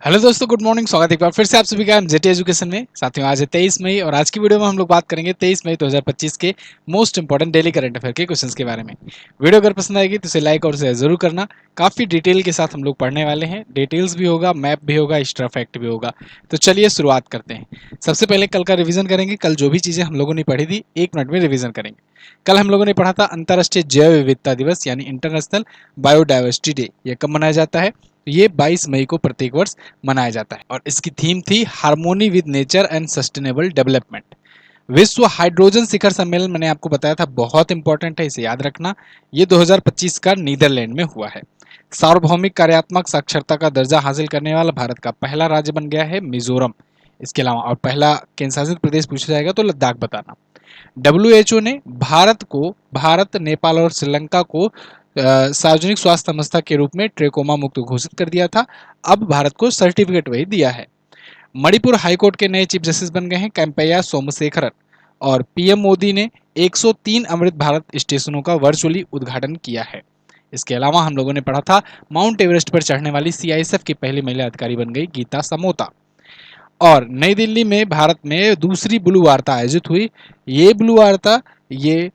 Hello दोस्तों, good morning. स्वागत है एक बार फिर से आप सभी का एमजेटी एजुकेशन में। साथियों, आज है 23 मई और आज की वीडियो में हम लोग बात करेंगे 23 मई 2025 के most important daily current affair के क्वेश्चंस के बारे में। वीडियो अगर पसंद आएगी तो इसे लाइक और शेयर जरूर करना। काफी डिटेल के साथ हम लोग पढ़ने वाले हैं। डिटेल्स भी होगा, मैप भी होगा, एक्स्ट्रा फैक्ट भी होगा। तो चलिए शुरुआत करते हैं। सबसे पहले कल का रिविजन करेंगे। कल जो भी चीजें हम लोगों ने पढ़ी थी 1 मिनट में रिविजन करेंगे। कल हम लोगों ने पढ़ा था अंतर्राष्ट्रीय जैव विविधता दिवस यानी इंटरनेशनल बायोडाइवर्सिटी डे। ये कब मनाया जाता है? ये 22 मई को प्रत्येक वर्ष मनाया जाता है और इसकी थीम थी harmony with nature and sustainable development. विश्व हाइड्रोजन शिखर सम्मेलन मैंने आपको बताया था, बहुत इंपॉर्टेंट है, इसे याद रखना। ये 2025 का नीदरलैंड में हुआ है। सार्वभौमिक कार्यात्मक साक्षरता का दर्जा हासिल करने वाला भारत का पहला राज्य बन गया है मिजोरम। इसके अलावा और पहला केंद्र शासित प्रदेश पूछा जाएगा तो लद्दाख बताना। डब्ल्यूएचओ ने भारत, नेपाल और श्रीलंका को सार्वजनिक स्वास्थ्य संस्था के रूप में ट्रेकोमा मुक्त घोषित कर दिया था। अब भारत को सर्टिफिकेट वही दिया है। मणिपुर हाईकोर्ट के नए चीफ जस्टिस बन गए हैं कैंपैया सोमशेखरन। और पीएम मोदी ने 103 अमृत भारत स्टेशनों का वर्चुअली उद्घाटन किया है। इसके अलावा हम लोगों ने पढ़ा था माउंट एवरेस्ट पर चढ़ने वाली सीआईएसएफ की पहली महिला अधिकारी बन गई गीता समोता। और नई दिल्ली में भारत में दूसरी ब्लू वार्ता आयोजित हुई। ये ब्लू वार्ता ये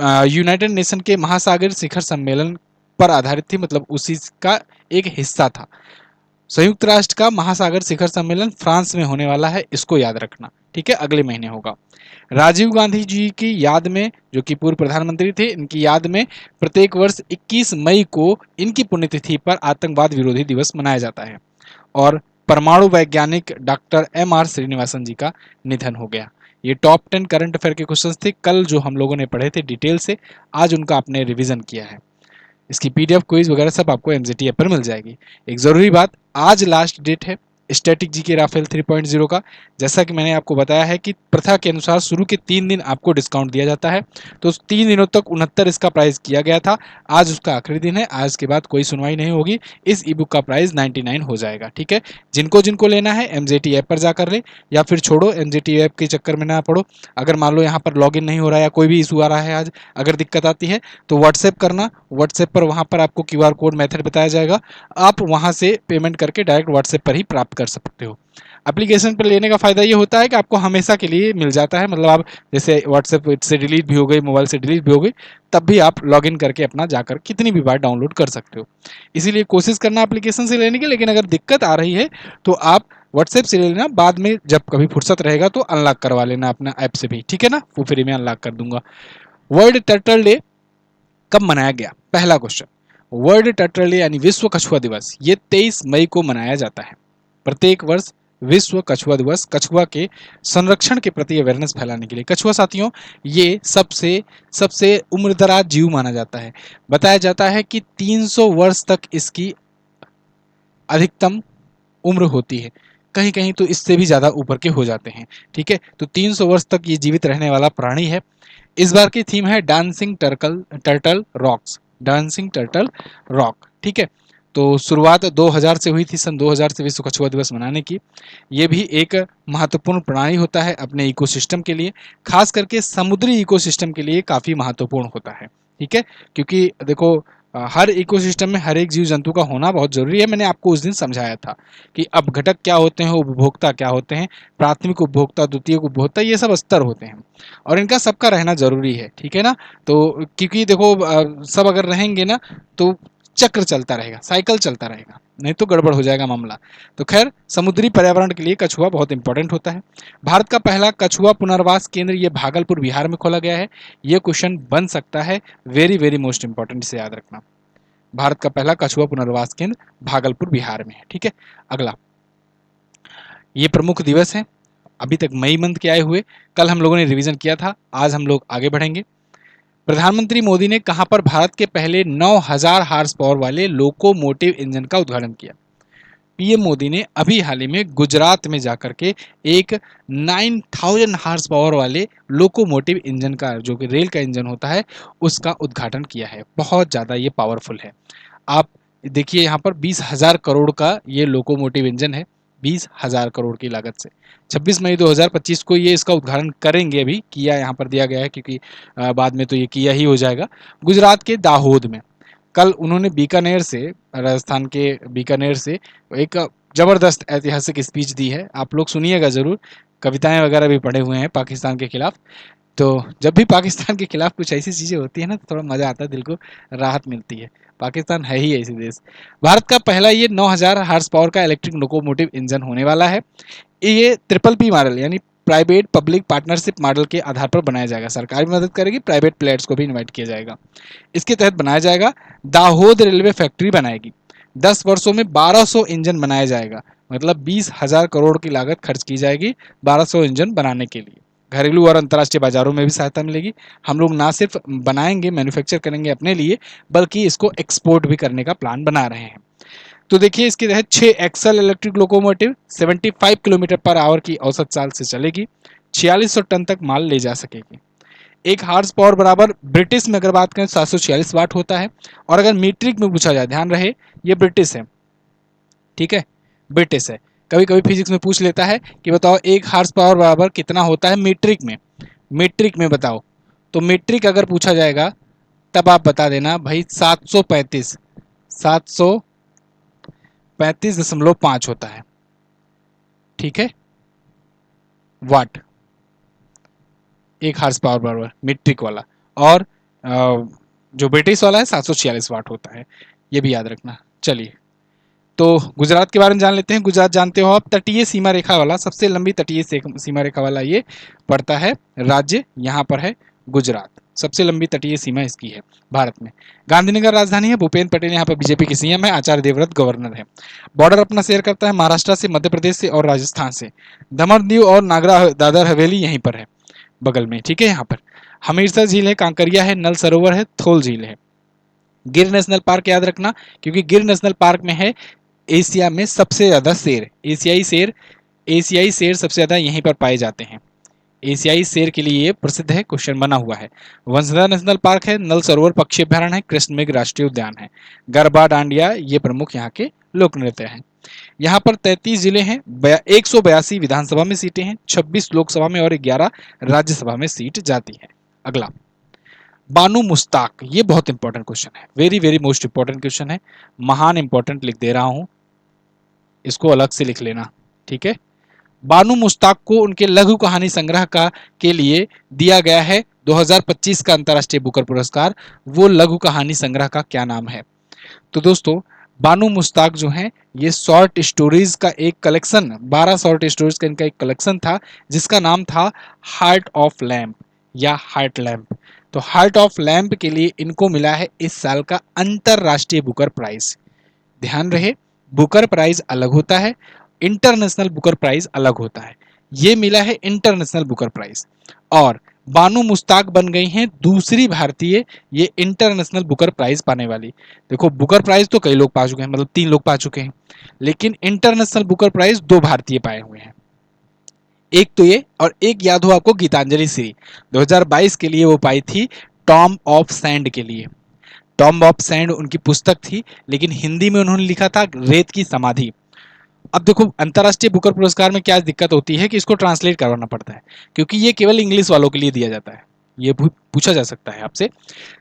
यूनाइटेड नेशन के महासागर शिखर सम्मेलन पर आधारित थी, मतलब उसी का एक हिस्सा था। संयुक्त राष्ट्र का महासागर शिखर सम्मेलन फ्रांस में होने वाला है, इसको याद रखना। ठीक है, अगले महीने होगा। राजीव गांधी जी की याद में, जो कि पूर्व प्रधानमंत्री थे, इनकी याद में प्रत्येक वर्ष 21 मई को इनकी पुण्यतिथि पर आतंकवाद विरोधी दिवस मनाया जाता है। और परमाणु वैज्ञानिक डॉक्टर एम.आर. श्रीनिवासन जी का निधन हो गया। ये टॉप 10 करंट अफेयर के क्वेश्चंस थे कल, जो हम लोगों ने पढ़े थे डिटेल से। आज उनका आपने रिवीजन किया है। इसकी पीडीएफ क्विज वगैरह सब आपको एमजीटी ऐप पर मिल जाएगी। एक जरूरी बात, आज लास्ट डेट है स्टैटिक जी के राफेल 3.0 का। जैसा कि मैंने आपको बताया है कि प्रथा के अनुसार शुरू के 3 दिन आपको डिस्काउंट दिया जाता है, तो उस 3 दिनों तक 69 इसका प्राइस किया गया था। आज उसका आखिरी दिन है, आज के बाद कोई सुनवाई नहीं होगी। इस ई बुक का प्राइस 99 हो जाएगा। ठीक है, जिनको जिनको लेना है एमजेटी ऐप पर जाकर ले, या फिर छोड़ो, एमजेटी ऐप के चक्कर में ना पड़ो। अगर मान लो यहाँ पर लॉगिन नहीं हो रहा है या कोई भी इशू आ रहा है, आज अगर दिक्कत आती है तो व्हाट्सएप करना। व्हाट्सएप पर वहाँ पर आपको क्यूआर कोड मेथड बताया जाएगा, आप वहाँ से पेमेंट करके डायरेक्ट व्हाट्सएप पर ही प्राप्त कर सकते हो। एप्लीकेशन पर लेने का फायदा ये होता है कि आपको हमेशा के लिए मिल जाता है, मतलब आप जैसे व्हाट्सएप से डिलीट भी हो गई, मोबाइल से डिलीट भी हो गई, तब भी आप लॉगिन करके अपना जाकर कितनी भी बार डाउनलोड कर सकते हो। इसीलिए कोशिश करना एप्लीकेशन से लेने की, लेकिन अगर दिक्कत आ रही है तो आप व्हाट्सएप से ले लेना, बाद में जब कभी फुर्सत रहेगा तो अनलॉक करवा लेना अपना ऐप से भी। ठीक है ना, वो फ्री में अनलॉक कर दूंगा। वर्ल्ड टर्टल डे कब मनाया गया? पहला क्वेश्चन। वर्ल्ड टर्टल डे यानी विश्व कछुआ दिवस, ये 23 मई को मनाया जाता है। प्रत्येक वर्ष विश्व कछुआ दिवस कछुआ के संरक्षण के प्रति अवेयरनेस फैलाने के लिए। कछुआ साथियों, ये सबसे सबसे उम्रदराज जीव माना जाता है। बताया जाता है कि 300 वर्ष तक इसकी अधिकतम उम्र होती है, कहीं कहीं तो इससे भी ज्यादा ऊपर के हो जाते हैं। ठीक है, तो 300 वर्ष तक ये जीवित रहने वाला प्राणी है। इस बार की थीम है dancing turtle rocks, dancing turtle rock. ठीक है, तो शुरुआत 2000 से हुई थी, सन 2000 से विश्व कछुआ दिवस मनाने की। ये भी एक महत्वपूर्ण प्रणाली होता है अपने इकोसिस्टम के लिए, खास करके समुद्री इकोसिस्टम के लिए काफी महत्वपूर्ण होता है। ठीक है, क्योंकि देखो हर इकोसिस्टम में हर एक जीव जंतु का होना बहुत जरूरी है। मैंने आपको उस दिन समझाया था कि अब घटक क्या होते हैं, उपभोक्ता क्या होते हैं, प्राथमिक उपभोक्ता, द्वितीयक उपभोक्ता, ये सब स्तर होते हैं और इनका सबका रहना जरूरी है। ठीक है ना, तो क्योंकि देखो सब अगर रहेंगे ना तो चक्र चलता रहेगा, साइकिल चलता रहेगा, नहीं तो गड़बड़ हो जाएगा मामला। तो खैर, समुद्री पर्यावरण के लिए कछुआ बहुत इंपॉर्टेंट होता है। भारत का पहला कछुआ पुनर्वास केंद्र ये भागलपुर बिहार में खोला गया है। ये क्वेश्चन बन सकता है, वेरी वेरी मोस्ट इंपॉर्टेंट, इसे याद रखना। भारत का पहला कछुआ पुनर्वास केंद्र भागलपुर बिहार में है। ठीक है, अगला, ये प्रमुख दिवस है अभी तक मई मंथ के आए हुए। कल हम लोगों ने रिवीजन किया था, आज हम लोग आगे बढ़ेंगे। प्रधानमंत्री मोदी ने कहां पर भारत के पहले 9000 हार्स पावर वाले लोकोमोटिव इंजन का उद्घाटन किया? पीएम मोदी ने अभी हाल ही में गुजरात में जाकर के एक 9000 हार्स पावर वाले लोकोमोटिव इंजन का, जो कि रेल का इंजन होता है, उसका उद्घाटन किया है। बहुत ज़्यादा ये पावरफुल है। आप देखिए यहाँ पर 20,000 करोड़ का ये लोकोमोटिव इंजन है, 20,000 करोड़ की लागत से। 26 मई 2025 को ये इसका उद्घाटन करेंगे, अभी किया यहाँ पर दिया गया है, क्योंकि बाद में तो ये किया ही हो जाएगा, गुजरात के दाहोद में। कल उन्होंने बीकानेर से, राजस्थान के बीकानेर से एक जबरदस्त ऐतिहासिक स्पीच दी है, आप लोग सुनिएगा जरूर। कविताएं वगैरह भी पढ़े हुए हैं पाकिस्तान के खिलाफ। तो जब भी पाकिस्तान के खिलाफ कुछ ऐसी चीजें होती है ना, तो थोड़ा मजा आता है, दिल को राहत मिलती है। पाकिस्तान है ही ऐसी देश। भारत का पहला ये 9000 हार्स पावर का इलेक्ट्रिक लोकोमोटिव इंजन होने वाला है। ये ट्रिपल पी मॉडल यानी प्राइवेट पब्लिक पार्टनरशिप मॉडल के आधार पर बनाया जाएगा। सरकार भी मदद करेगी, प्राइवेट प्लेयर्स को भी इन्वाइट किया जाएगा। इसके तहत बनाया जाएगा। दाहोद रेलवे फैक्ट्री बनाएगी। 10 वर्षों में 1200 इंजन बनाया जाएगा। मतलब 20,000 करोड़ की लागत खर्च की जाएगी 1200 इंजन बनाने के लिए। घरेलू और अंतर्राष्ट्रीय बाजारों में भी सहायता मिलेगी। हम लोग ना सिर्फ बनाएंगे, मैन्युफैक्चर करेंगे अपने लिए, बल्कि इसको एक्सपोर्ट भी करने का प्लान बना रहे हैं। तो देखिए, इसके तहत 6 axle electric locomotive 75 kilometre per hour की औसत चाल से चलेगी। 4600 टन तक माल ले जा सकेगी। एक हार्स पावर बराबर ब्रिटिश में अगर बात करें 746 वाट होता है। और अगर मीट्रिक में पूछा जाए, ध्यान रहे ये ब्रिटिश है, ठीक है, ब्रिटिश है। कभी कभी फिजिक्स में पूछ लेता है कि बताओ एक हार्स पावर बराबर कितना होता है मीट्रिक में। मीट्रिक में बताओ। तो मीट्रिक अगर पूछा जाएगा तब आप बता देना भाई 735, 735.5 होता है, ठीक है, वाट। एक हार्स पावर बराबर मीट्रिक वाला। और जो ब्रिटिश वाला है 746 वाट होता है, ये भी याद रखना। चलिए, तो गुजरात के बारे में जान लेते हैं। गुजरात जानते हो आप, तटीय सीमा रेखा वाला, सबसे लंबी तटीय सीमा रेखा वाला ये पड़ता है राज्य, यहाँ पर है गुजरात। सबसे लंबी तटीय सीमा इसकी है भारत में। गांधीनगर राजधानी है। भूपेंद्र पटेल यहाँ पर बीजेपी के सीएम है। आचार्य देवव्रत गवर्नर है। बॉर्डर अपना शेयर करता है महाराष्ट्र से, मध्य प्रदेश से और राजस्थान से। दमन दीव और नागरा दादर हवेली यहीं पर है, बगल में, ठीक है। यहाँ पर हमीरसर झील है, कांकरिया है, नल सरोवर है, थोल झील है। गिर नेशनल पार्क याद रखना, क्योंकि गिर नेशनल पार्क में है एशिया में सबसे ज्यादा शेर। एशियाई शेर सबसे ज्यादा यहीं पर पाए जाते हैं। एशियाई शेर के लिए ये प्रसिद्ध है, क्वेश्चन बना हुआ है। वंसदा नेशनल पार्क है, नल सरोवर पक्षी अभ्यारण्य है, कृष्ण मृग राष्ट्रीय उद्यान है। गरबा, डांडिया ये प्रमुख यहाँ के लोक नृत्य हैं। यहाँ पर 33 जिले हैं, 182 विधानसभा में सीटें हैं, 26 लोकसभा में और 11 राज्यसभा में सीट जाती है। अगला, बानू मुश्ताक, ये बहुत इंपॉर्टेंट क्वेश्चन है, very very most important question है। महान इंपॉर्टेंट लिख दे रहा हूं, इसको अलग से लिख लेना, ठीक है। बानू मुश्ताक को उनके लघु कहानी संग्रह का के लिए दिया गया है 2025 का अंतर्राष्ट्रीय बुकर पुरस्कार। वो लघु कहानी संग्रह का क्या नाम है? तो दोस्तों, बानू मुश्ताक जो है, ये शॉर्ट स्टोरीज का एक कलेक्शन, 12 शॉर्ट स्टोरीज का इनका एक कलेक्शन था, जिसका नाम था हार्ट ऑफ लैम्प या हार्ट लैम्प। तो हार्ट ऑफ लैम्प के लिए इनको मिला है इस साल का अंतरराष्ट्रीय बुकर प्राइज। ध्यान रहे, बुकर प्राइज अलग होता है, इंटरनेशनल बुकर प्राइज अलग होता है। ये मिला है इंटरनेशनल बुकर प्राइज। और बानू मुश्ताक बन गई हैं दूसरी भारतीय ये इंटरनेशनल बुकर प्राइज पाने वाली। देखो, बुकर प्राइज तो कई लोग पा चुके हैं, मतलब 3 लोग पा चुके हैं, लेकिन इंटरनेशनल बुकर प्राइज 2 भारतीय पाए हुए हैं। एक तो ये, और एक याद हो आपको गीतांजलि श्री, 2022 के लिए वो पाई थी टॉम ऑफ सैंड के लिए। टॉम ऑफ सैंड उनकी पुस्तक थी, लेकिन हिंदी में उन्होंने लिखा था रेत की समाधि। अब देखो, अंतरराष्ट्रीय बुकर पुरस्कार में क्या दिक्कत होती है कि इसको ट्रांसलेट करवाना पड़ता है, क्योंकि ये केवल इंग्लिश वालों के लिए दिया जाता है। ये पूछा जा सकता है आपसे।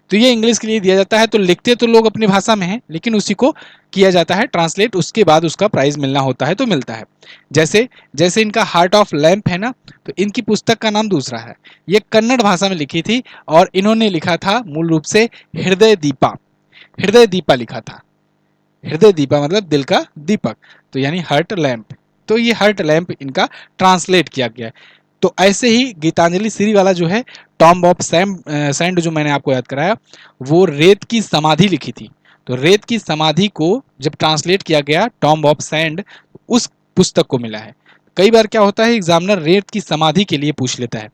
तो ये इंग्लिश के लिए दिया जाता है, तो लिखते तो लोग अपनी भाषा में हैं, लेकिन उसी को किया जाता है ट्रांसलेट, उसके बाद उसका प्राइज मिलना होता है, तो मिलता है। जैसे जैसे इनका हार्ट ऑफ लैम्प है ना, तो इनकी पुस्तक का नाम दूसरा है। ये कन्नड़ भाषा में लिखी थी, और इन्होंने लिखा था मूल रूप से हृदय दीपा। हृदय दीपा लिखा था। हृदय दीपा मतलब दिल का दीपक, तो यानी हार्ट लैम्प। तो ये हार्ट लैम्प इनका ट्रांसलेट किया गया है। तो ऐसे ही गीतांजलि श्री वाला जो है, टॉम ऑफ सैंड जो मैंने आपको याद कराया, वो रेत की समाधि लिखी थी। तो रेत की समाधि को जब ट्रांसलेट किया गया टॉम ऑफ सैंड, उस पुस्तक को मिला है। कई बार क्या होता है, एग्जामिनर रेत की समाधि के लिए पूछ लेता है,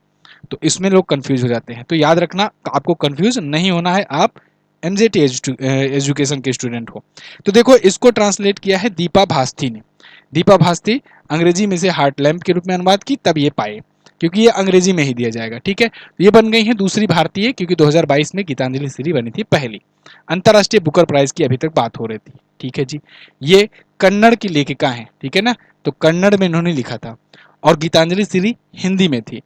तो इसमें लोग कंफ्यूज हो जाते हैं। तो याद रखना, आपको कंफ्यूज नहीं होना है, आप एनजेटी एजुकेशन के स्टूडेंट हो। तो देखो, इसको ट्रांसलेट किया है दीपा भास्ती ने। दीपा भास्ती अंग्रेजी में से हार्ट लैम्प के रूप में अनुवाद की, तब ये पाए, क्योंकि ये अंग्रेजी में ही दिया जाएगा, ठीक है। तो ये बन गई है दूसरी भारतीय, क्योंकि 2022 में गीतांजलि श्री बनी थी पहली। अंतरराष्ट्रीय बुकर प्राइज की अभी तक बात हो रही थी, ठीक है जी। ये कन्नड़ की लेखिका है, ठीक है ना, तो कन्नड़ में इन्होंने लिखा था, और गीतांजलि श्री हिंदी में थी।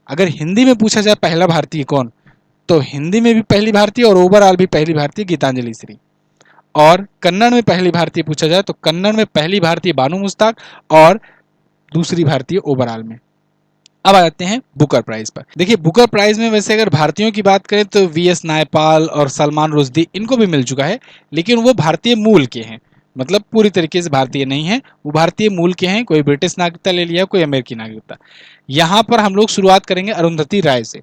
अगर हिंदी में पूछा जाए पहला भारतीय कौन, तो हिंदी में भी पहली भारतीय और ओवरऑल भी पहली भारतीय गीतांजलि श्री। और कन्नड़ में पहली भारतीय पूछा जाए तो कन्नड़ में पहली भारतीय बानू मुश्ताक और दूसरी भारतीय ओबराल में। अब आ जाते हैं बुकर प्राइज पर। देखिए बुकर प्राइज में वैसे अगर भारतीयों की बात करें तो वीएस नायपाल और सलमान रुश्दी इनको भी मिल चुका है, लेकिन वो भारतीय मूल के हैं, मतलब पूरी तरीके से भारतीय नहीं है, वो भारतीय मूल के हैं। कोई ब्रिटिश नागरिकता ले लिया, कोई अमेरिकी नागरिकता। यहाँ पर हम लोग शुरुआत करेंगे अरुंधति राय से।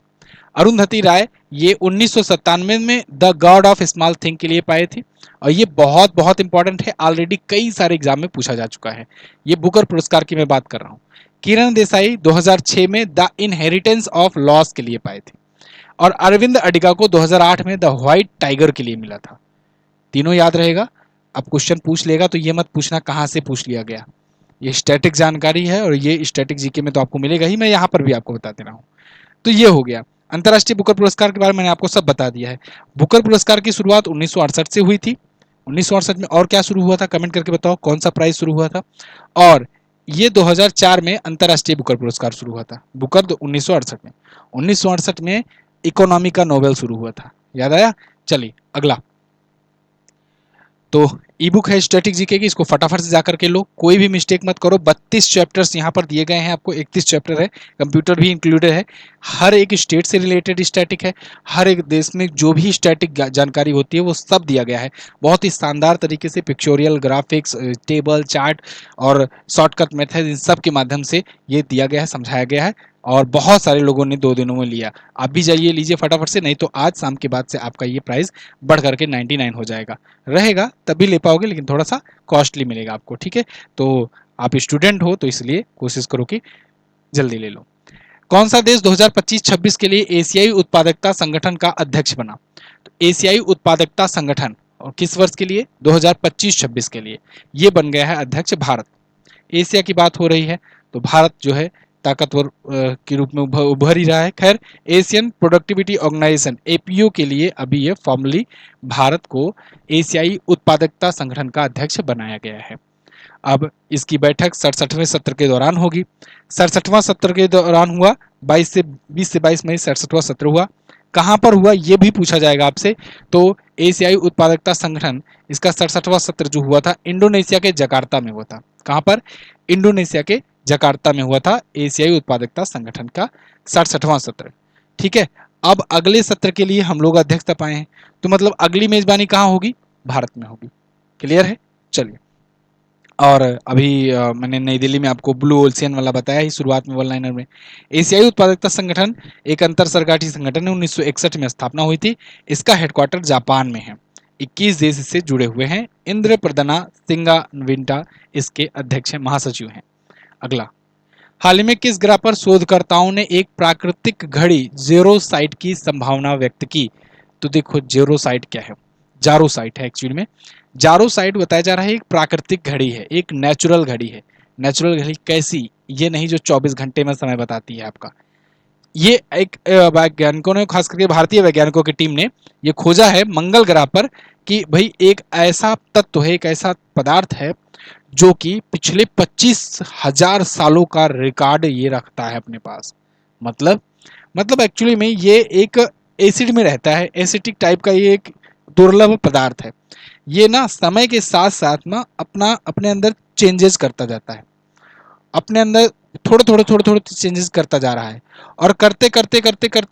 अरुंधति राय ये 1997 में the God of small thing के लिए पाए थे और ये बहुत बहुत इंपॉर्टेंट है, ऑलरेडी कई सारे एग्जाम में पूछा जा चुका है। ये बुकर पुरस्कार की मैं बात कर रहा हूँ। किरण देसाई 2006 में द इनहेरिटेंस ऑफ लॉस के लिए पाए थे और अरविंद अडिगा को 2008 में द व्हाइट टाइगर के लिए मिला था। तीनों याद रहेगा। अब क्वेश्चन पूछ लेगा तो ये मत पूछना कहाँ से पूछ लिया गया, ये स्टैटिक जानकारी है और ये स्टैटिक जीके में तो आपको मिलेगा ही, मैं यहाँ पर भी आपको बता दे रहा हूँ। तो ये हो गया अंतर्राष्ट्रीय बुकर पुरस्कार के बारे में मैंने आपको सब बता दिया है। बुकर पुरस्कार की शुरुआत 1968 से हुई थी। 1968 में और क्या शुरू हुआ था, कमेंट करके बताओ कौन सा प्राइज शुरू हुआ था। और ये 2004 में अंतर्राष्ट्रीय बुकर पुरस्कार शुरू हुआ था। बुकर तो 1968 में, 1968 में इकोनॉमी का नोबेल शुरू हुआ था। याद आया। चलिए अगला, तो ई बुक है स्टैटिक जीके की, इसको फटाफट से जाकर के लो, कोई भी मिस्टेक मत करो। 32 चैप्टर्स यहाँ पर दिए गए हैं आपको, 31 चैप्टर है, कंप्यूटर भी इंक्लूडेड है। हर एक स्टेट से रिलेटेड स्टैटिक है, हर एक देश में जो भी स्टैटिक जानकारी होती है वो सब दिया गया है। बहुत ही शानदार तरीके से पिक्चोरियल, ग्राफिक्स, टेबल, चार्ट और शॉर्टकट मेथड, इन सब के माध्यम से ये दिया गया है, समझाया गया है और बहुत सारे लोगों ने 2 दिनों में लिया। आप भी जाइए लीजिए फटाफट से, नहीं तो आज शाम के बाद से आपका ये प्राइस बढ़ करके 99 हो जाएगा। रहेगा तभी ले पाओगे, लेकिन थोड़ा सा कॉस्टली मिलेगा आपको, ठीक है। तो आप स्टूडेंट हो तो इसलिए कोशिश करो कि जल्दी ले लो। कौन सा देश 2025-26 के लिए एशियाई उत्पादकता संगठन का अध्यक्ष बना? तो एशियाई उत्पादकता संगठन और किस वर्ष के लिए? 2025-26 के लिए ये बन गया है अध्यक्ष भारत। एशिया की बात हो रही है तो भारत जो है ताकतवर के रूप में उभर ही रहा है। खैर, एशियन प्रोडक्टिविटी ऑर्गेनाइजेशन एपीओ के लिए अभी ये फॉर्मली भारत को एशियाई उत्पादकता संगठन का अध्यक्ष बनाया गया है। अब इसकी बैठक 67वें सत्र के दौरान होगी। 67वां सत्र के दौरान हुआ 20 से 22 मई 67वां सत्र हुआ। कहाँ पर हुआ ये भी पूछा जाएगा आपसे। तो एशियाई उत्पादकता संगठन, इसका 67वां सत्र जो हुआ था इंडोनेशिया के जकार्ता में हुआ था। कहाँ पर? इंडोनेशिया के जकार्ता में हुआ था एशियाई उत्पादकता संगठन का 67वां सत्र। ठीक है। अब अगले सत्र के लिए हम लोग अध्यक्षता पाए हैं, तो मतलब अगली मेजबानी कहाँ होगी? भारत में होगी। क्लियर है। चलिए, और अभी मैंने नई दिल्ली में आपको ब्लू ओशियन वाला बताया ही शुरुआत में वन लाइनर में। एशियाई उत्पादकता संगठन एक अंतर सरकारी संगठन है, 1961 में स्थापना हुई थी। इसका हेडक्वार्टर जापान में है। 21 देश इससे जुड़े हुए हैं। इंद्र प्रदना सिंगाविंटा इसके अध्यक्ष महासचिव हैं। अगला, हाल ही में किस ग्रह पर शोधकर्ताओं ने एक प्राकृतिक घड़ी जेरोसाइट की संभावना व्यक्त की? तो देखो जेरोसाइट क्या है, जारोसाइट है एक्चुअली में। जारोसाइट बताया जा रहा है एक प्राकृतिक घड़ी है, एक नेचुरल घड़ी है। नेचुरल घड़ी कैसी? ये नहीं जो 24 घंटे में समय बताती है आपका। ये एक वैज्ञानिकों ने, खास करके भारतीय वैज्ञानिकों की टीम ने ये खोजा है मंगल ग्रह पर कि भाई एक ऐसा तत्व है, एक ऐसा पदार्थ है जो कि पिछले 25,000 सालों का रिकॉर्ड ये रखता है अपने पास। मतलब एक्चुअली में ये एक एसिड में रहता है, एसिटिक टाइप का ये एक दुर्लभ पदार्थ है। ये ना समय के साथ साथ ना अपने अंदर चेंजेस करता जाता है, अपने अंदर थोड़े चेंजेस करता जा रहा है और करते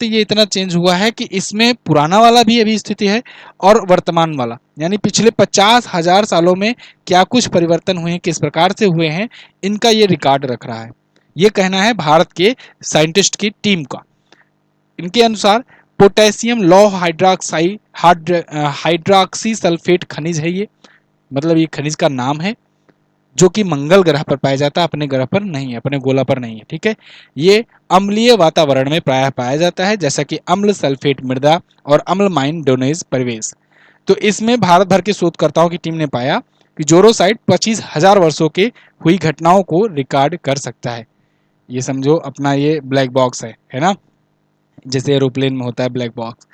ये इतना चेंज हुआ है कि इसमें पुराना वाला भी अभी स्थिति है और वर्तमान वाला, यानी पिछले 50,000 सालों में क्या कुछ परिवर्तन हुए हैं, किस प्रकार से हुए हैं, इनका ये रिकॉर्ड रख रहा है। ये कहना है भारत के साइंटिस्ट की टीम का। इनके अनुसार पोटेशियम लौ हाइड्रॉक्सी सल्फेट खनिज है ये, मतलब ये खनिज का नाम है जो कि मंगल ग्रह पर पाया जाता है, अपने ग्रह पर नहीं है, अपने गोला पर नहीं है। ठीक है। ये अम्लीय वातावरण में प्रायः पाया जाता है, जैसा कि अम्ल सल्फेट मृदा और अम्ल माइन डोनेज परिवेश। तो इसमें भारत भर के शोधकर्ताओं की टीम ने पाया कि जोरोसाइट 25,000 वर्षों के हुई घटनाओं को रिकॉर्ड कर सकता है। ये समझो अपना ये ब्लैक बॉक्स है ना, जैसे एरोप्लेन में होता है ब्लैक बॉक्स।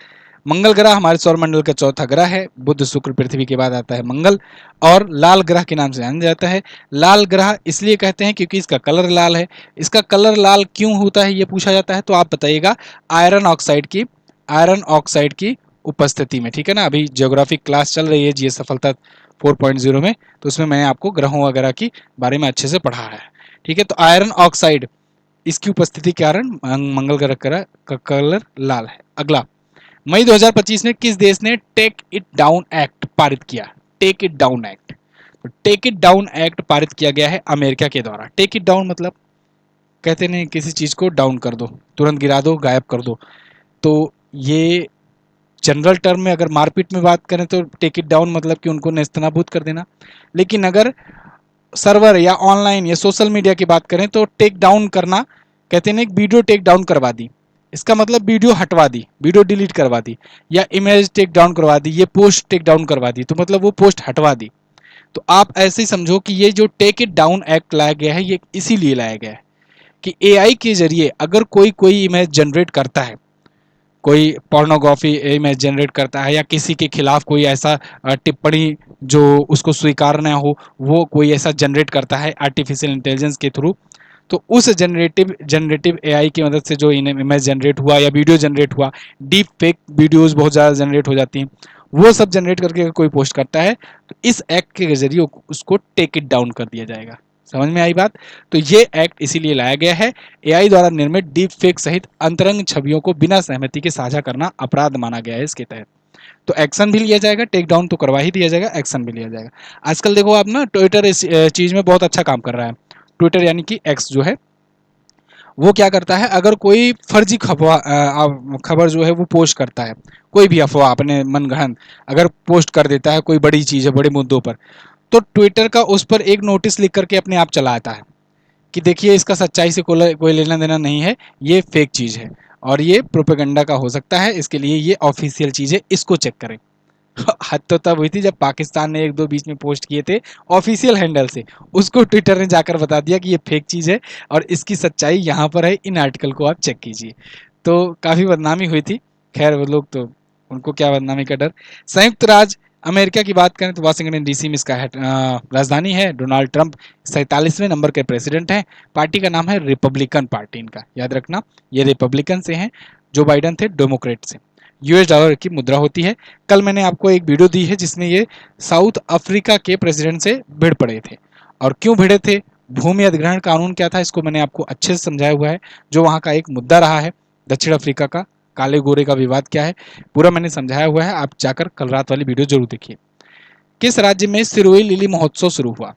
मंगल ग्रह हमारे सौरमंडल का चौथा ग्रह है। बुध शुक्र पृथ्वी के बाद आता है मंगल, और लाल ग्रह के नाम से जाना जाता है। लाल ग्रह इसलिए कहते हैं क्योंकि इसका कलर लाल है। इसका कलर लाल क्यों होता है ये पूछा जाता है, तो आप बताइएगा। आयरन ऑक्साइड की उपस्थिति में, ठीक है ना। अभी ज्योग्राफिक क्लास चल रही है जीएस सफलता 4.0 में, तो उसमें मैंने आपको ग्रहों वगैरह की बारे में अच्छे से पढ़ा है, ठीक है। तो आयरन ऑक्साइड, इसकी उपस्थिति के कारण मंगल ग्रह का कलर लाल है। अगला, मई 2025 में किस देश ने टेक इट डाउन एक्ट पारित किया? टेक इट डाउन एक्ट, तो टेक इट डाउन एक्ट पारित किया गया है अमेरिका के द्वारा। टेक इट डाउन मतलब कहते नहीं किसी चीज को डाउन कर दो, तुरंत गिरा दो, गायब कर दो। तो ये जनरल टर्म में अगर मारपीट में बात करें तो टेक इट डाउन मतलब कि उनको नेस्तनाबूद कर देना। लेकिन अगर सर्वर या ऑनलाइन या सोशल मीडिया की बात करें तो टेक डाउन करना, कहते हैं एक वीडियो टेक डाउन करवा दी, इसका मतलब वीडियो हटवा दी, वीडियो डिलीट करवा दी, या इमेज टेक डाउन करवा दी, ये पोस्ट टेक डाउन करवा दी, तो मतलब वो पोस्ट हटवा दी। तो आप ऐसे ही समझो कि ये जो टेक इट डाउन एक्ट लाया गया है ये इसीलिए लाया गया है कि एआई के जरिए अगर कोई इमेज जनरेट करता है, कोई पोर्नोग्राफी इमेज जनरेट करता है, या किसी के खिलाफ कोई ऐसा टिप्पणी जो उसको स्वीकार न हो, वो कोई ऐसा जनरेट करता है आर्टिफिशियल इंटेलिजेंस के थ्रू, तो उस जनरेटिव एआई की मदद से जो इमेज जनरेट हुआ या वीडियो जनरेट हुआ, डीप फेक वीडियोस बहुत ज़्यादा जनरेट हो जाती हैं, वो सब जनरेट करके अगर कोई पोस्ट करता है तो इस एक्ट के जरिए उसको टेक इट डाउन कर दिया जाएगा। समझ में आई बात? तो ये एक्ट इसीलिए लाया गया है, एआई द्वारा निर्मित डीप फेक सहित अंतरंग छवियों को बिना सहमति के साझा करना अपराध माना गया है इसके तहत। तो एक्शन भी लिया जाएगा, टेक डाउन तो करवा ही दिया जाएगा, एक्शन भी लिया जाएगा। आजकल देखो आप ना, ट्विटर इस चीज में बहुत अच्छा काम कर रहा है। ट्विटर यानी कि एक्स जो है, वो क्या करता है, अगर कोई फर्जी खबर जो है वो पोस्ट करता है, कोई भी अफवाह अपने मनगढ़ंत अगर पोस्ट कर देता है, कोई बड़ी चीज है बड़े मुद्दों पर, तो ट्विटर का उस पर एक नोटिस लिख करके अपने आप चला आता है कि देखिए इसका सच्चाई से कोई लेना देना नहीं है, ये फेक चीज है और ये प्रोपेगेंडा का हो सकता है, इसके लिए ये ऑफिशियल चीज है, इसको चेक करें। हद तो तब हुई थी जब पाकिस्तान ने एक दो बीच में पोस्ट किए थे ऑफिशियल हैंडल से, उसको ट्विटर ने जाकर बता दिया कि ये फेक चीज है और इसकी सच्चाई यहाँ पर है, इन आर्टिकल को आप चेक कीजिए। तो काफी बदनामी हुई थी। खैर वो लोग तो, उनको क्या बदनामी का डर। संयुक्त राज्य अमेरिका की बात करें तो वाशिंगटन डीसी में इसका राजधानी है। डोनाल्ड ट्रंप 47वें नंबर के प्रेसिडेंट हैं। पार्टी का नाम है रिपब्लिकन पार्टी, इनका याद रखना, ये रिपब्लिकन से हैं, जो बाइडन थे डेमोक्रेट से। यूएस डॉलर की मुद्रा होती है। कल मैंने आपको एक वीडियो दी है जिसमें ये साउथ अफ्रीका के प्रेसिडेंट से भिड़ पड़े थे, और क्यों भिड़े थे, भूमि अधिग्रहण कानून क्या था, इसको मैंने आपको अच्छे से समझाया हुआ है, जो वहाँ का एक मुद्दा रहा है दक्षिण अफ्रीका का, काले गोरे का विवाद क्या है, पूरा मैंने समझाया हुआ है, आप जाकर कल रात वाली वीडियो जरूर देखिए। किस राज्य में सिरोही लिली महोत्सव शुरू हुआ?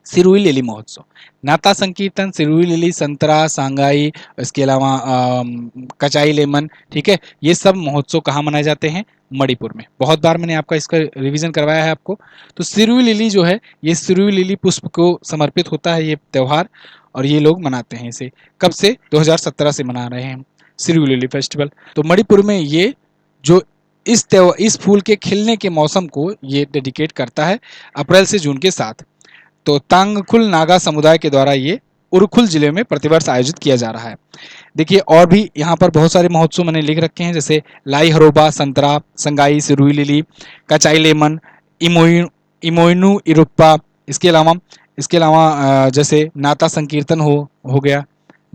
सिरोही लिली महोत्सव, नाता संकीर्तन, सिरोही लिली, संतरा, सांगाई, इसके अलावा कचाई लेमन, ठीक है, ये सब महोत्सव कहाँ मनाए जाते हैं? मणिपुर में। बहुत बार मैंने आपका इसका रिवीजन करवाया है आपको। तो सिरोही लिली जो है, ये सिरोही लिली पुष्प को समर्पित होता है ये त्यौहार, और ये लोग मनाते हैं इसे। कब से? 2017 से मना रहे हैं सिरोही लिली फेस्टिवल। तो मणिपुर में ये जो इस फूल के खिलने के मौसम को ये डेडिकेट करता है अप्रैल से जून के साथ। तो तांगखुल नागा समुदाय के द्वारा ये उरखुल जिले में प्रतिवर्ष आयोजित किया जा रहा है। देखिए और भी यहाँ पर बहुत सारे महोत्सव मैंने लिख रखे हैं, जैसे लाई हरोबा, संतरा, संगाई, सिरुई लिली, कचाई लेमन, इमोइनु इरुप्पा, इसके अलावा जैसे नाता संकीर्तन हो गया,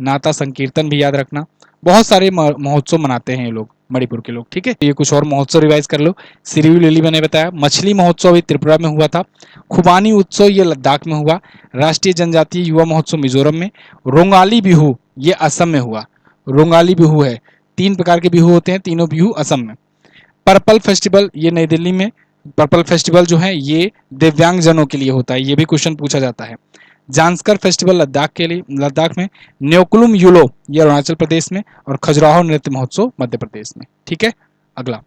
नाता संकीर्तन भी याद रखना। बहुत सारे महोत्सव मनाते हैं ये लोग, मणिपुर के लोग, ठीक है। ये कुछ और महोत्सव रिवाइज कर लो। सिरियू लिली मैंने बताया, मछली महोत्सव भी त्रिपुरा में हुआ था, खुबानी उत्सव ये लद्दाख में हुआ, राष्ट्रीय जनजातीय युवा महोत्सव मिजोरम में, रोंगाली बिहू ये असम में हुआ। रोंगाली बिहू है, 3 प्रकार के बिहू होते हैं, तीनों बिहू असम में। पर्पल फेस्टिवल ये नई दिल्ली में। पर्पल फेस्टिवल जो है ये दिव्यांग जनों के लिए होता है, ये भी क्वेश्चन पूछा जाता है। जांस्कर फेस्टिवल लद्दाख में, न्योकुलुम यूलो ये अरुणाचल प्रदेश में, और खजुराहो नृत्य महोत्सव मध्य प्रदेश में, ठीक है। अगला,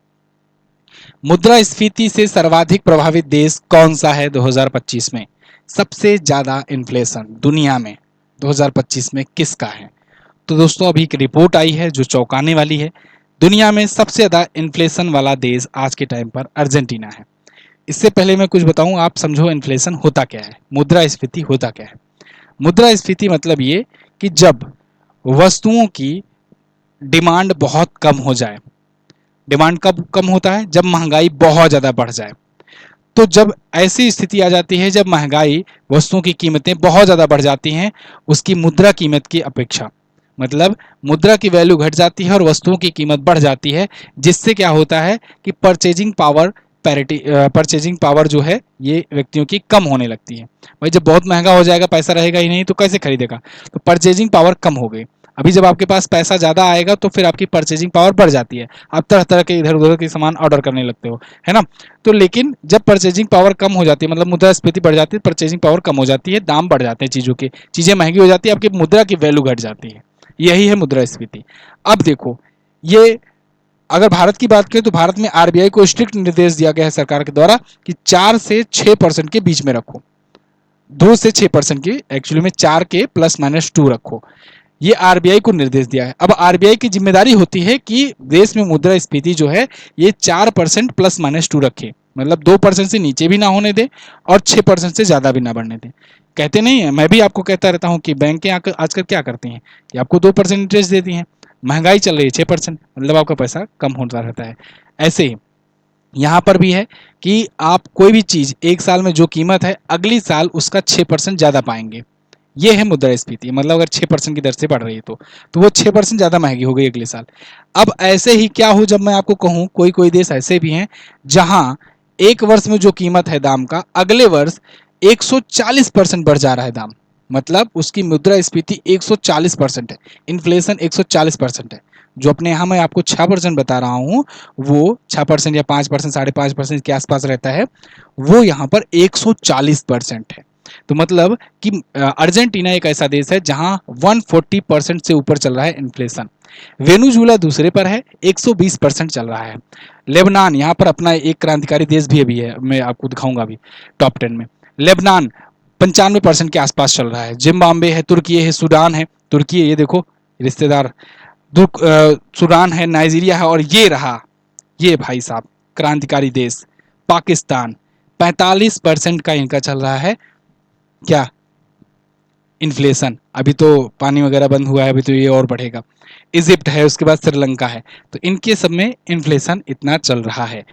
मुद्रास्फीति से सर्वाधिक प्रभावित देश कौन सा है 2025 में? सबसे ज्यादा इन्फ्लेशन दुनिया में 2025 में किसका है? तो दोस्तों अभी एक रिपोर्ट आई है जो चौंकाने वाली है। दुनिया में सबसे ज्यादा इन्फ्लेशन वाला देश आज के टाइम पर अर्जेंटीना है। इससे पहले मैं कुछ बताऊं, आप समझो इन्फ्लेशन होता क्या है, मुद्रास्फीति होता क्या है। मुद्रास्फीति मतलब ये कि जब वस्तुओं की डिमांड बहुत कम हो जाए। डिमांड कब कम होता है? जब महंगाई बहुत ज्यादा बढ़ जाए। तो जब ऐसी स्थिति आ जाती है, जब महंगाई, वस्तुओं की कीमतें बहुत ज्यादा बढ़ जाती हैं उसकी मुद्रा कीमत की अपेक्षा, मतलब मुद्रा की वैल्यू घट जाती है और वस्तुओं की कीमत बढ़ जाती है, जिससे क्या होता है कि purchasing power parity purchasing power जो है ये व्यक्तियों की कम होने लगती है। भाई जब बहुत महंगा हो जाएगा, पैसा रहेगा ही नहीं तो कैसे खरीदेगा, तो परचेजिंग पावर कम हो गई। अभी जब आपके पास पैसा ज़्यादा आएगा तो फिर आपकी परचेजिंग पावर बढ़ जाती है, आप तरह तरह के इधर उधर के सामान ऑर्डर करने लगते हो, है ना। तो लेकिन जब परचेजिंग पावर कम हो जाती है, मतलब मुद्रास्फीति बढ़ जाती है, परचेजिंग पावर कम हो जाती है, दाम बढ़ जाते हैं चीज़ों के, चीज़ें महंगी हो जाती है, आपकी मुद्रा की वैल्यू घट जाती है। यही है मुद्रास्फीति। अब देखो, ये अगर भारत की बात करें तो भारत में आरबीआई को स्ट्रिक्ट निर्देश दिया गया है सरकार के द्वारा कि 4 से 6% के बीच में रखो, 2 से 6% की एक्चुअली में 4 के +-2 रखो, ये आरबीआई को निर्देश दिया है। अब आरबीआई की जिम्मेदारी होती है कि देश में मुद्रास्फीति जो है ये 4% +-2 रखे, मतलब 2% से नीचे भी ना होने दे और 6% से ज्यादा भी ना बढ़ने दे। कहते नहीं है, मैं भी आपको कहता रहता हूँ कि बैंकें आजकल क्या करती हैं कि आपको 2% इंटरेस्ट देती हैं, महंगाई चल रही है 6%, मतलब आपका पैसा कम होता रहता है। ऐसे ही यहाँ पर भी है कि आप कोई भी चीज एक साल में जो कीमत है अगली साल उसका 6% ज्यादा पाएंगे। ये है मुद्रास्फीति, मतलब अगर 6% की दर से बढ़ रही है तो वो 6% ज्यादा महंगी हो गई अगले साल। अब ऐसे ही क्या हो, जब मैं आपको कहूं कोई कोई देश ऐसे भी हैं जहां एक वर्ष में जो कीमत है दाम का, अगले वर्ष 140% बढ़ जा रहा है दाम, मतलब उसकी मुद्रास्फीति 140% है, इन्फ्लेशन 140% है। जो अपने यहाँ मैं आपको 6% बता रहा हूँ, वो 6% या 5%, 5.5% के आसपास रहता है, वो यहाँ पर 140% है। तो मतलब कि अर्जेंटीना एक ऐसा देश है जहां 140% से ऊपर चल रहा है इन्फ्लेशन। वेनुजुला दूसरे पर है, 120% चल रहा है। लेबनान यहाँ पर अपना एक क्रांतिकारी देश भी अभी है, मैं आपको दिखाऊंगा अभी टॉप 10 में। लेबनान 95% के आसपास चल रहा है। जिम्बाब्वे है, तुर्की है, सूडान है, तुर्की ये देखो रिश्तेदार, सूडान है, नाइजीरिया है, और ये रहा, ये भाई साहब क्रांतिकारी देश पाकिस्तान, 45% का इनका चल रहा है क्या, इन्फ्लेशन। अभी तो पानी वगैरह बंद हुआ है, अभी तो ये और बढ़ेगा। इजिप्ट है, उसके बाद श्रीलंका है, तो इनके सब में इन्फ्लेशन इतना चल रहा है।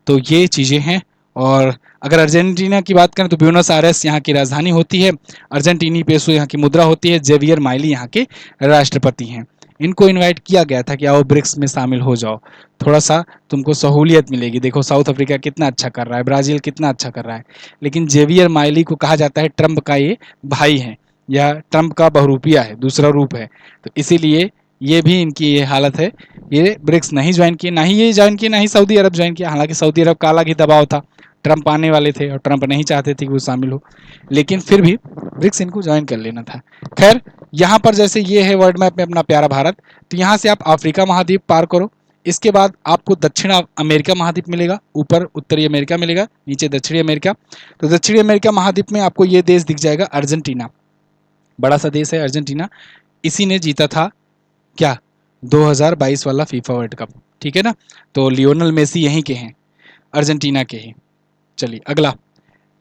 तो ये चीज़ें हैं। और अगर अर्जेंटीना की बात करें तो ब्यूनस आयरेस यहाँ की राजधानी होती है, अर्जेंटीनी पेसो यहाँ की मुद्रा होती है, जेवियर माइली यहाँ के राष्ट्रपति हैं। इनको इनवाइट किया गया था कि आओ ब्रिक्स में शामिल हो जाओ, थोड़ा सा तुमको सहूलियत मिलेगी। देखो साउथ अफ्रीका कितना अच्छा कर रहा है, ब्राज़ील कितना अच्छा कर रहा है, लेकिन जेवियर माइली को कहा जाता है ट्रंप का ये भाई है, या ट्रंप का बहुरूपिया है, दूसरा रूप है। तो इसीलिए ये भी इनकी ये हालत है, ये ब्रिक्स नहीं ज्वाइन किए, ना ही ये ज्वाइन किए, ना ही सऊदी अरब ज्वाइन किया। हालांकि सऊदी अरब का अलग ही दबाव था, ट्रंप आने वाले थे और ट्रंप नहीं चाहते थे कि वो शामिल हो, लेकिन फिर भी ब्रिक्स इनको ज्वाइन कर लेना था। खैर, यहाँ पर जैसे ये है वर्ल्ड मैप में अपना प्यारा भारत, तो यहाँ से आप अफ्रीका महाद्वीप पार करो, इसके बाद आपको दक्षिण अमेरिका महाद्वीप मिलेगा, ऊपर उत्तरी अमेरिका मिलेगा, नीचे दक्षिणी अमेरिका। तो दक्षिणी अमेरिका महाद्वीप में आपको ये देश दिख जाएगा अर्जेंटीना, बड़ा सा देश है अर्जेंटीना। इसी ने जीता था क्या, 2022 वाला फीफा वर्ल्ड कप, ठीक है ना। तो लियोनल मेसी यहीं के हैं, अर्जेंटीना के ही। चलिए अगला,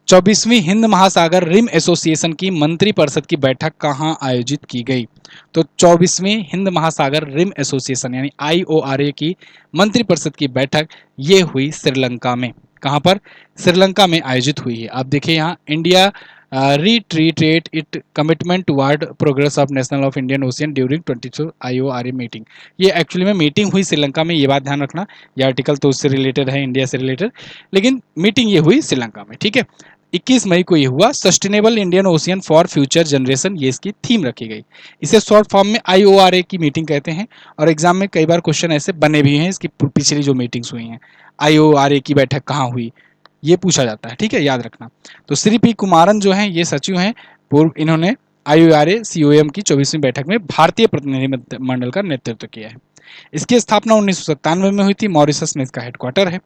24वीं हिंद महासागर रिम एसोसिएशन की मंत्रिपरिषद की बैठक कहाँ आयोजित की गई। तो 24वीं हिंद महासागर रिम एसोसिएशन यानी IORA की मंत्रिपरिषद की बैठक ये हुई श्रीलंका में। कहाँ पर, श्रीलंका में आयोजित हुई है। आप देखिए यहाँ, India reiterated its commitment toward progress of national of Indian Ocean during 22 IORA meeting. ये एक्चुअली में मीटिंग हुई श्रीलंका में, ये बात ध्यान रखना, ये आर्टिकल तो उससे रिलेटेड है, इंडिया से रिलेटेड, लेकिन मीटिंग ये हुई श्रीलंका में, ठीक है। 21 मई को ये हुआ। Sustainable Indian ocean for future generation, ये इसकी थीम रखी गई। इसे शॉर्ट फॉर्म में IORA की मीटिंग कहते हैं, और एग्जाम में कई बार क्वेश्चन ऐसे बने भी हैं इसकी पिछली जो मीटिंग्स हुई हैं, IORA की बैठक कहाँ हुई, ये पूछा जाता है, ठीक है, याद रखना। तो श्री पी कुमारन जो हैं ये सचिव हैं पूर्व, इन्होंने IORA COM की 24वीं बैठक में भारतीय प्रतिनिधिमंडल का नेतृत्व किया है। इसकी स्थापना 1997 में हुई थी, मॉरिशस में इसका हेडक्वार्टर है।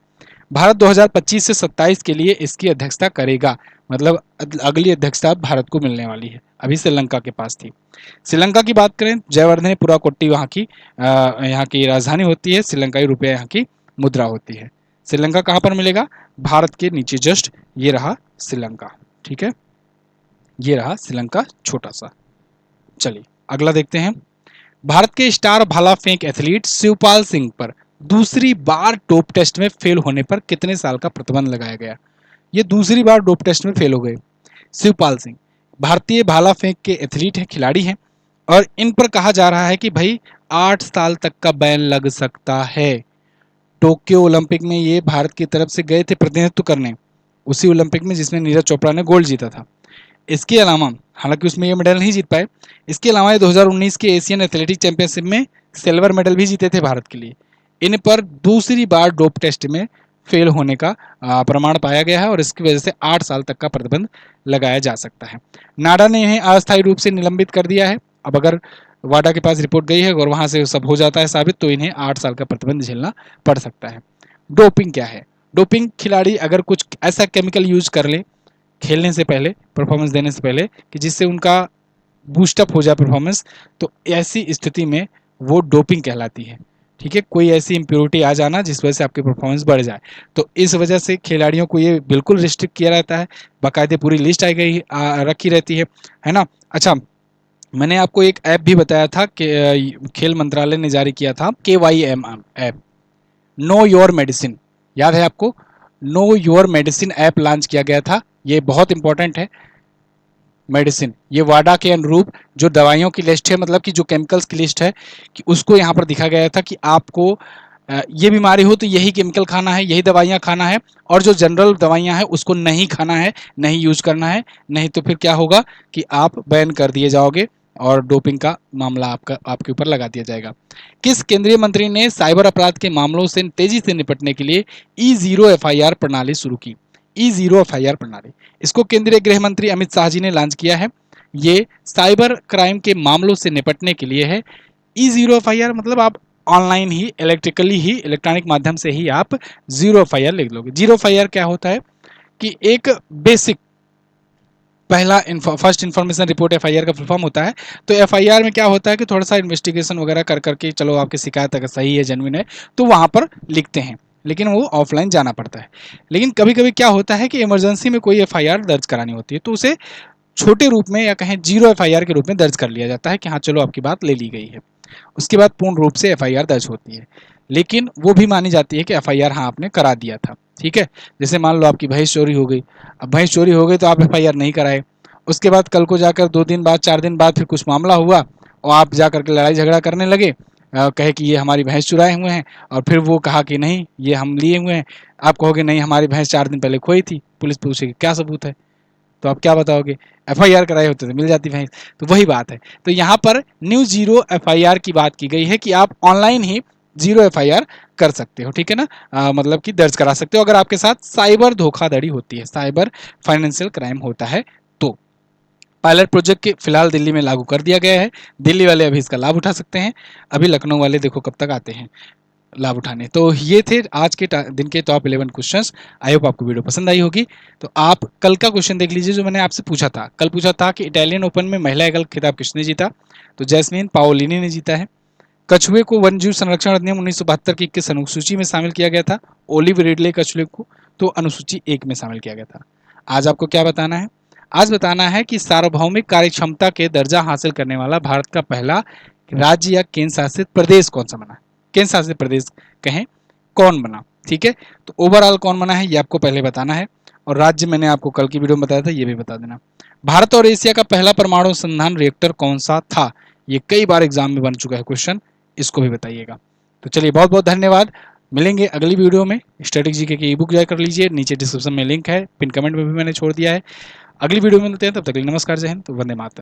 भारत 2025 से 27 के लिए इसकी अध्यक्षता करेगा, मतलब अगली अध्यक्षता भारत को मिलने वाली है, अभी श्रीलंका के पास थी। श्रीलंका की बात करें, जयवर्धने पुराकोट्टी यहाँ की राजधानी होती है, श्रीलंकाई रुपया यहाँ की मुद्रा होती है। श्रीलंका कहाँ पर मिलेगा, भारत के नीचे जस्ट, ये रहा श्रीलंका, ठीक है, ये रहा श्रीलंका छोटा सा। चलिए अगला देखते हैं। भारत के स्टार भाला फेंक एथलीट शिवपाल सिंह पर दूसरी बार डोप टेस्ट में फेल होने पर कितने साल का प्रतिबंध लगाया गया। ये दूसरी बार डोप टेस्ट में फेल हो गए शिवपाल सिंह, भारतीय भाला फेंक के एथलीट हैं, खिलाड़ी हैं, और इन पर कहा जा रहा है कि भाई 8 साल तक का बैन लग सकता है। टोक्यो ओलंपिक में ये भारत की तरफ से गए थे प्रतिनिधित्व करने, उसी ओलंपिक में जिसमें नीरज चोपड़ा ने गोल्ड जीता था। इसके अलावा, हालांकि उसमें ये मेडल नहीं जीत पाए, इसके अलावा ये 2019 के एशियन एथलेटिक चैंपियनशिप में सिल्वर मेडल भी जीते थे भारत के लिए। इन पर दूसरी बार डोप टेस्ट में फेल होने का प्रमाण पाया गया है और इसकी वजह से 8 साल तक का प्रतिबंध लगाया जा सकता है। नाडा ने इन्हें अस्थायी रूप से निलंबित कर दिया है। अब अगर वाडा के पास रिपोर्ट गई है और वहां से सब हो जाता है साबित, तो इन्हें 8 साल का प्रतिबंध झेलना पड़ सकता है। डोपिंग क्या है? डोपिंग खिलाड़ी अगर कुछ ऐसा केमिकल यूज कर ले खेलने से पहले, परफॉर्मेंस देने से पहले, कि जिससे उनका बूस्टअप हो जाए परफॉर्मेंस, तो ऐसी स्थिति में वो डोपिंग कहलाती है। ठीक है, कोई ऐसी इम्प्योरिटी आ जाना जिस वजह से आपकी परफॉर्मेंस बढ़ जाए, तो इस वजह से खिलाड़ियों को ये बिल्कुल रिस्ट्रिक्ट किया रहता है। बाकायदे पूरी लिस्ट आई गई रखी रहती है ना। अच्छा, मैंने आपको एक ऐप भी बताया था कि खेल मंत्रालय ने जारी किया था, KYM app, know your medicine, याद है आपको? Know your medicine app launch किया गया था। ये बहुत इंपॉर्टेंट है। मेडिसिन, ये वाडा के अनुरूप जो दवाइयों की लिस्ट है, मतलब कि जो केमिकल्स की लिस्ट है, कि उसको यहाँ पर दिखा गया था कि आपको ये बीमारी हो तो यही केमिकल खाना है, यही दवाइयाँ खाना है, और जो जनरल दवाइयाँ हैं उसको नहीं खाना है, नहीं यूज करना है, नहीं तो फिर क्या होगा कि आप बैन कर दिए जाओगे और डोपिंग का मामला आपके ऊपर लगा दिया जाएगा। किस केंद्रीय मंत्री ने साइबर अपराध के मामलों से तेजी से निपटने के लिए E0 FIR प्रणाली शुरू की? E0 FIR प्रणाली, इसको केंद्रीय गृह मंत्री अमित शाह जी ने लॉन्च किया है। ये साइबर क्राइम के मामलों से निपटने के लिए है। E0 FIR मतलब आप ऑनलाइन ही, इलेक्ट्रिकली ही, इलेक्ट्रॉनिक माध्यम से ही आप जीरो FIR लिख लोगे। जीरो FIR क्या होता है कि एक बेसिक पहला फर्स्ट इन्फॉर्मेशन रिपोर्ट FIR का फुल फॉर्म होता है। तो FIR में क्या होता है कि थोड़ा सा इन्वेस्टिगेशन वगैरह कर करके, चलो आपकी शिकायत अगर सही है, जेन्युइन है, तो वहां पर लिखते हैं, लेकिन वो ऑफलाइन जाना पड़ता है। लेकिन कभी कभी क्या होता है कि इमरजेंसी में कोई FIR दर्ज करानी होती है, तो उसे छोटे रूप में या कहें जीरो FIR के रूप में दर्ज कर लिया जाता है कि हाँ चलो आपकी बात ले ली गई है। उसके बाद पूर्ण रूप से FIR दर्ज होती है, लेकिन वो भी मानी जाती है कि FIR हाँ आपने करा दिया था। ठीक है, जैसे मान लो आपकी भैंस चोरी हो गई, अब भैंस चोरी हो गई तो आप FIR नहीं कराए, उसके बाद कल को जाकर 2 दिन बाद, 4 दिन बाद फिर कुछ मामला हुआ और आप जाकर के लड़ाई झगड़ा करने लगे, कहे कि ये हमारी भैंस चुराए हुए हैं, और फिर वो कहा कि नहीं ये हम लिए हुए हैं। आप कहोगे नहीं हमारी भैंस 4 दिन पहले खोई थी, पुलिस पूछेगी क्या सबूत है, तो आप क्या बताओगे? FIR कराए होते तो मिल जाती भैंस। तो वही बात है। तो यहाँ पर न्यू जीरो FIR की बात की गई है कि आप ऑनलाइन ही जीरो FIR कर सकते हो। ठीक है ना, मतलब कि दर्ज करा सकते हो अगर आपके साथ साइबर धोखाधड़ी होती है, साइबर फाइनेंशियल क्राइम होता है तो। पायलट प्रोजेक्ट के फिलहाल दिल्ली में लागू कर दिया गया है। दिल्ली वाले अभी इसका लाभ उठा सकते हैं, अभी लखनऊ वाले देखो कब तक आते हैं लाभ उठाने। तो ये थे आज के दिन के टॉप 11 क्वेश्चंस। आई होप आपको वीडियो पसंद आई होगी। तो आप कल का क्वेश्चन देख लीजिए जो मैंने आपसे पूछा था। कल पूछा था कि इटालियन ओपन में महिला एकल खिताब किसने जीता? तो जैस्मिन पाओलिनी ने जीता है। कछुए को वन्यजीव संरक्षण अधिनियम 1972 की किस अनुसूची में शामिल किया गया था? ओलिव रिडले कछुए को तो अनुसूची 1 में शामिल किया गया था। आज आपको क्या बताना है? आज बताना है कि सार्वभौमिक कार्यक्षमता के दर्जा हासिल करने वाला भारत का पहला राज्य या केंद्र शासित प्रदेश कौन सा बना? केंद्र शासित प्रदेश कहें, कौन बना? ठीक है, तो ओवरऑल कौन बना है ये आपको पहले बताना है, और राज्य मैंने आपको कल की वीडियो में बताया था, ये भी बता देना। भारत और एशिया का पहला परमाणु अनुसंधान रिएक्टर कौन सा था? ये कई बार एग्जाम में बन चुका है क्वेश्चन, इसको भी बताइएगा। तो चलिए बहुत बहुत धन्यवाद, मिलेंगे अगली वीडियो में। स्टैटिक जीके की ई बुक जाकर लीजिए, नीचे डिस्क्रिप्शन में लिंक है, पिन कमेंट में भी मैंने छोड़ दिया है। अगली वीडियो में मिलते हैं, तब तक के लिए नमस्कार, जय हिंद, वंदे मातरम।